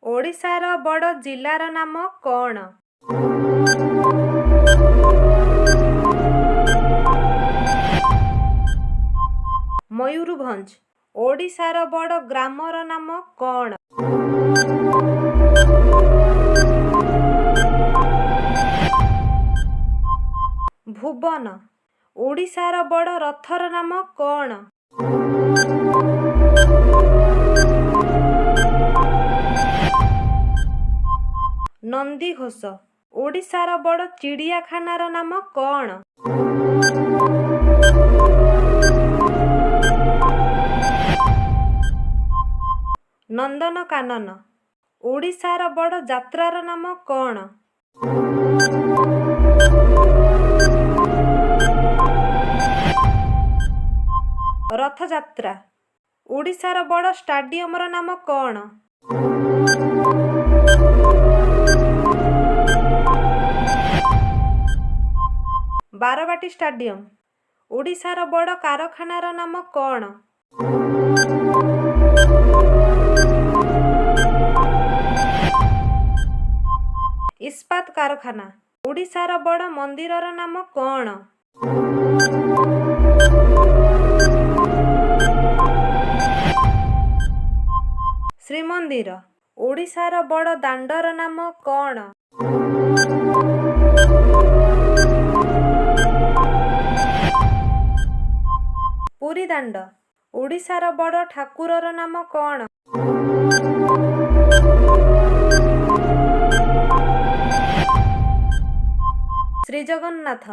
ଓଡ଼ିଶାର ବଡ଼ ଜିଲ୍ଲାର ନାମ କ'ଣ? ମୟୂରଭଞ୍ଜ। ଓଡ଼ିଶାର ବଡ଼ ଗ୍ରାମର ନାମ କ'ଣ? ଭୁବନ। ଓଡ଼ିଶାର ବଡ଼ ରଥର ନାମ କ'ଣ? ନନ୍ଦିଘୋଷ। ଓଡ଼ିଶାର ବଡ଼ ଚିଡ଼ିଆଖାନାର ନାମ କ'ଣ? ନନ୍ଦନକାନନ। ଓଡ଼ିଶାର ବଡ଼ ଯାତ୍ରାର ନାମ କ'ଣ? ରଥଯାତ୍ରା। ଓଡ଼ିଶାର ବଡ଼ ଷ୍ଟାଡିୟମର ନାମ କ'ଣ? ବାରବାଟୀ ଷ୍ଟାଡିୟମ। ଓଡ଼ିଶାର ବଡ଼ କାରଖାନାର ନାମ କ'ଣ? ଇସ୍ପାତ କାରଖାନା। ଓଡ଼ିଶାର ବଡ଼ ମନ୍ଦିରର ନାମ କ'ଣ? ଶ୍ରୀମନ୍ଦିର। ଓଡ଼ିଶାର ବଡ଼ ଦାଣ୍ଡର ନାମ କ'ଣ? ପୁରୀ ଦାଣ୍ଡ। ଓଡ଼ିଶାର ବଡ଼ ଠାକୁରର ନାମ କ'ଣ? ଶ୍ରୀଜଗନ୍ନାଥ।